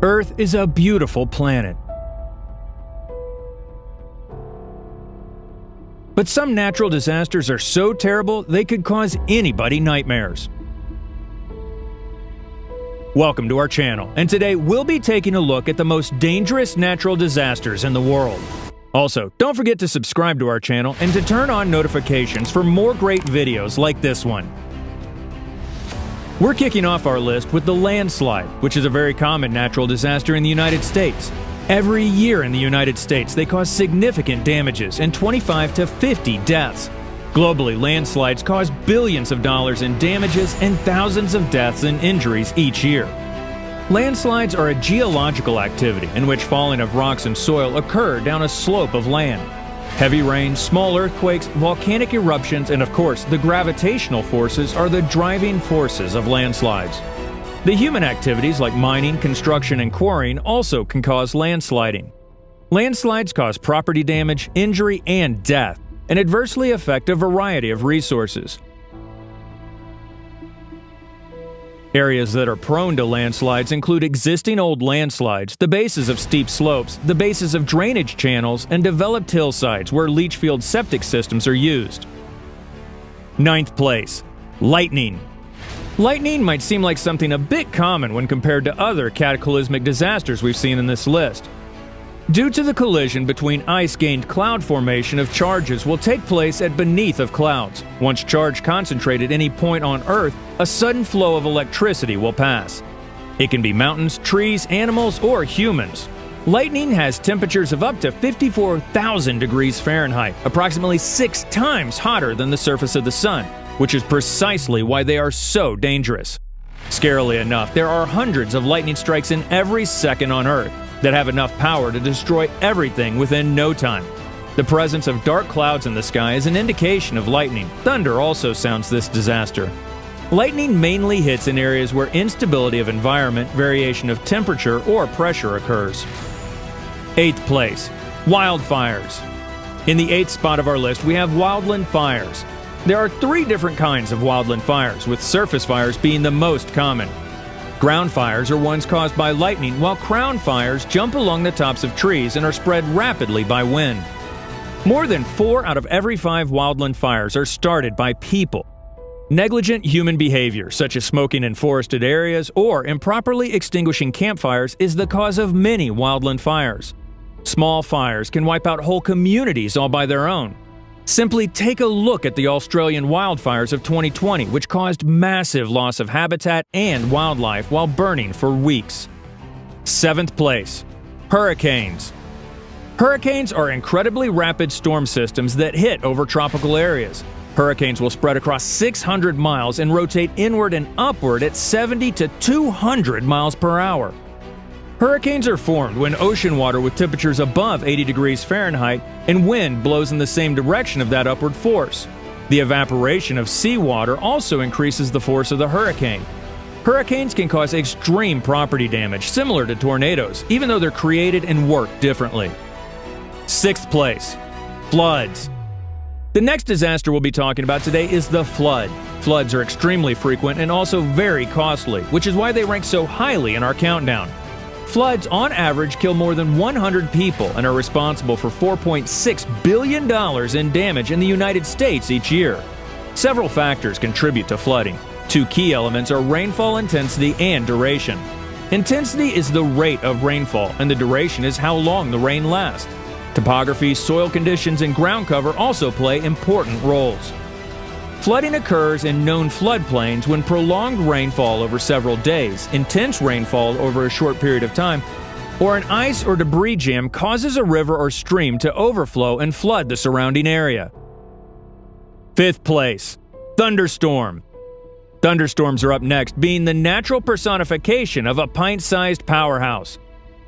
Earth is a beautiful planet. But some natural disasters are so terrible they could cause anybody nightmares. Welcome to our channel, and today we'll be taking a look at the most dangerous natural disasters in the world. Also, don't forget to subscribe to our channel and to turn on notifications for more great videos like this one. We're kicking off our list with the landslide, which is a very common natural disaster in the United States. Every year in the United States, they cause significant damages and 25 to 50 deaths. Globally, landslides cause billions of dollars in damages and thousands of deaths and injuries each year. Landslides are a geological activity in which falling of rocks and soil occur down a slope of land. Heavy rain, small earthquakes, volcanic eruptions, and of course, the gravitational forces are the driving forces of landslides. The human activities like mining, construction, and quarrying also can cause landsliding. Landslides cause property damage, injury, and death, and adversely affect a variety of resources. Areas that are prone to landslides include existing old landslides, the bases of steep slopes, the bases of drainage channels, and developed hillsides where leach field septic systems are used. 9th place. Lightning. Lightning might seem like something a bit common when compared to other cataclysmic disasters we've seen in this list. Due to the collision between ice-gained cloud formation of charges will take place at beneath of clouds. Once charge concentrated at any point on Earth, a sudden flow of electricity will pass. It can be mountains, trees, animals, or humans. Lightning has temperatures of up to 54,000 degrees Fahrenheit, approximately 6 times hotter than the surface of the sun, which is precisely why they are so dangerous. Scarily enough, there are hundreds of lightning strikes in every second on Earth that have enough power to destroy everything within no time. The presence of dark clouds in the sky is an indication of lightning. Thunder also sounds this disaster. Lightning mainly hits in areas where instability of environment, variation of temperature, or pressure occurs. 8th place. Wildfires. In the 8th spot of our list, we have wildland fires. There are 3 different kinds of wildland fires, with surface fires being the most common. Ground fires are ones caused by lightning, while crown fires jump along the tops of trees and are spread rapidly by wind. More than 4 out of every 5 wildland fires are started by people. Negligent human behavior, such as smoking in forested areas or improperly extinguishing campfires, is the cause of many wildland fires. Small fires can wipe out whole communities all by their own. Simply take a look at the Australian wildfires of 2020, which caused massive loss of habitat and wildlife while burning for weeks. 7th place. Hurricanes. Hurricanes are incredibly rapid storm systems that hit over tropical areas. Hurricanes will spread across 600 miles and rotate inward and upward at 70 to 200 miles per hour. Hurricanes are formed when ocean water with temperatures above 80 degrees Fahrenheit and wind blows in the same direction of that upward force. The evaporation of seawater also increases the force of the hurricane. Hurricanes can cause extreme property damage, similar to tornadoes, even though they're created and work differently. 6th place. Floods. The next disaster we'll be talking about today is the flood. Floods are extremely frequent and also very costly, which is why they rank so highly in our countdown. Floods, on average, kill more than 100 people and are responsible for $4.6 billion in damage in the United States each year. Several factors contribute to flooding. 2 key elements are rainfall intensity and duration. Intensity is the rate of rainfall, and the duration is how long the rain lasts. Topography, soil conditions, and ground cover also play important roles. Flooding occurs in known floodplains when prolonged rainfall over several days, intense rainfall over a short period of time, or an ice or debris jam causes a river or stream to overflow and flood the surrounding area. 5th place. Thunderstorm. Thunderstorms are up next, being the natural personification of a pint-sized powerhouse.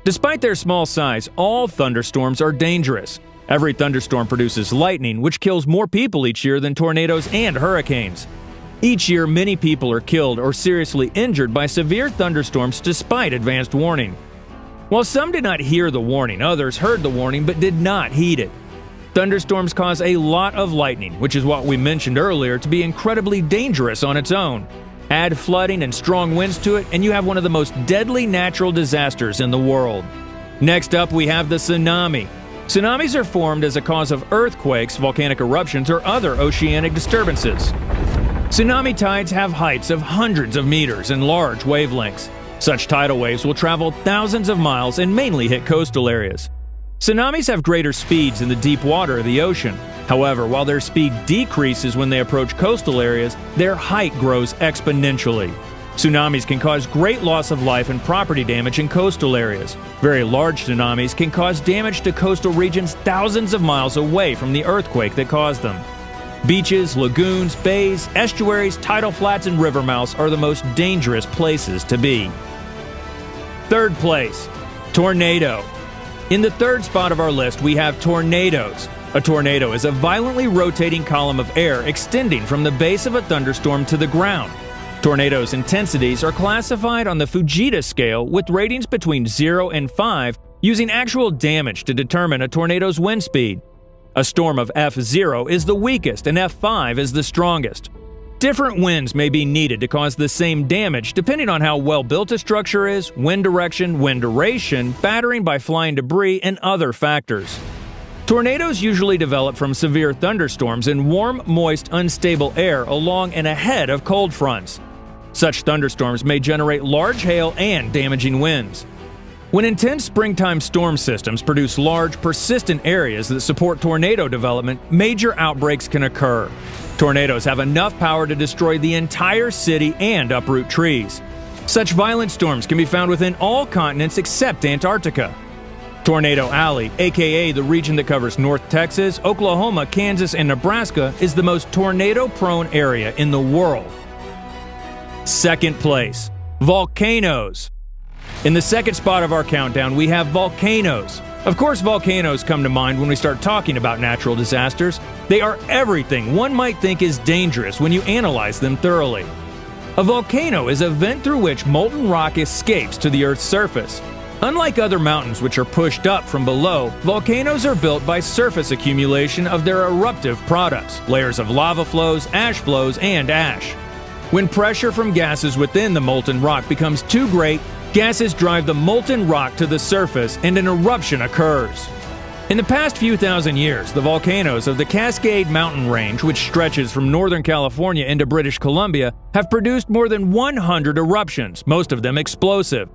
Despite their small size, all thunderstorms are dangerous. Every thunderstorm produces lightning, which kills more people each year than tornadoes and hurricanes. Each year, many people are killed or seriously injured by severe thunderstorms despite advanced warning. While some did not hear the warning, others heard the warning but did not heed it. Thunderstorms cause a lot of lightning, which is what we mentioned earlier to be incredibly dangerous on its own. Add flooding and strong winds to it, and you have one of the most deadly natural disasters in the world. Next up, we have the tsunami. Tsunamis are formed as a cause of earthquakes, volcanic eruptions, or other oceanic disturbances. Tsunami tides have heights of hundreds of meters and large wavelengths. Such tidal waves will travel thousands of miles and mainly hit coastal areas. Tsunamis have greater speeds in the deep water of the ocean. However, while their speed decreases when they approach coastal areas, their height grows exponentially. Tsunamis can cause great loss of life and property damage in coastal areas. Very large tsunamis can cause damage to coastal regions thousands of miles away from the earthquake that caused them. Beaches, lagoons, bays, estuaries, tidal flats, and river mouths are the most dangerous places to be. Third place, tornado. In the third spot of our list, we have tornadoes. A tornado is a violently rotating column of air extending from the base of a thunderstorm to the ground. Tornadoes' intensities are classified on the Fujita scale with ratings between 0 and 5, using actual damage to determine a tornado's wind speed. A storm of F0 is the weakest and F5 is the strongest. Different winds may be needed to cause the same damage depending on how well built a structure is, wind direction, wind duration, battering by flying debris, and other factors. Tornadoes usually develop from severe thunderstorms in warm, moist, unstable air along and ahead of cold fronts. Such thunderstorms may generate large hail and damaging winds. When intense springtime storm systems produce large, persistent areas that support tornado development, major outbreaks can occur. Tornadoes have enough power to destroy the entire city and uproot trees. Such violent storms can be found within all continents except Antarctica. Tornado Alley, aka the region that covers North Texas, Oklahoma, Kansas, and Nebraska, is the most tornado-prone area in the world. Second place, volcanoes. In the second spot of our countdown, we have volcanoes. Of course, volcanoes come to mind when we start talking about natural disasters. They are everything one might think is dangerous when you analyze them thoroughly. A volcano is a vent through which molten rock escapes to the Earth's surface. Unlike other mountains which are pushed up from below, volcanoes are built by surface accumulation of their eruptive products, layers of lava flows, and ash. When pressure from gases within the molten rock becomes too great, gases drive the molten rock to the surface and an eruption occurs. In the past few thousand years, the volcanoes of the Cascade Mountain Range, which stretches from Northern California into British Columbia, have produced more than 100 eruptions, most of them explosive.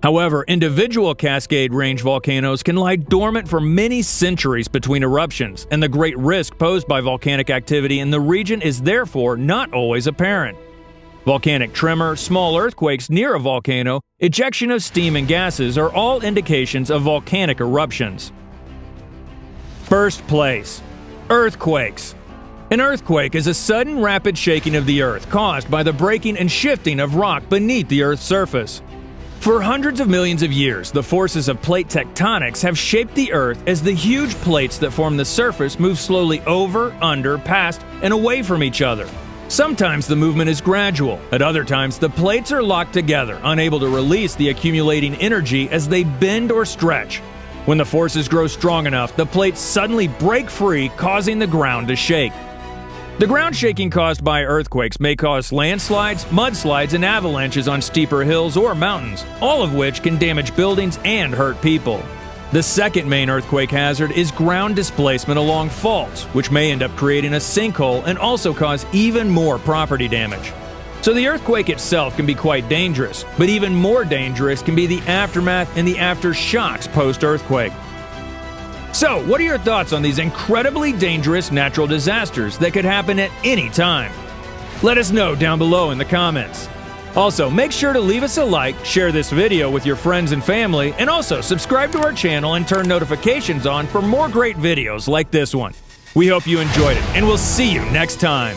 However, individual Cascade Range volcanoes can lie dormant for many centuries between eruptions, and the great risk posed by volcanic activity in the region is therefore not always apparent. Volcanic tremor, small earthquakes near a volcano, ejection of steam and gases are all indications of volcanic eruptions. First place, earthquakes. An earthquake is a sudden rapid shaking of the earth caused by the breaking and shifting of rock beneath the Earth's surface. For hundreds of millions of years, the forces of plate tectonics have shaped the Earth as the huge plates that form the surface move slowly over, under, past, and away from each other. Sometimes the movement is gradual. At other times, the plates are locked together, unable to release the accumulating energy as they bend or stretch. When the forces grow strong enough, the plates suddenly break free, causing the ground to shake. The ground shaking caused by earthquakes may cause landslides, mudslides, and avalanches on steeper hills or mountains, all of which can damage buildings and hurt people. The second main earthquake hazard is ground displacement along faults, which may end up creating a sinkhole and also cause even more property damage. So the earthquake itself can be quite dangerous, but even more dangerous can be the aftermath and the aftershocks post-earthquake. So, what are your thoughts on these incredibly dangerous natural disasters that could happen at any time? Let us know down below in the comments. Also, make sure to leave us a like, share this video with your friends and family, and also subscribe to our channel and turn notifications on for more great videos like this one. We hope you enjoyed it, and we'll see you next time.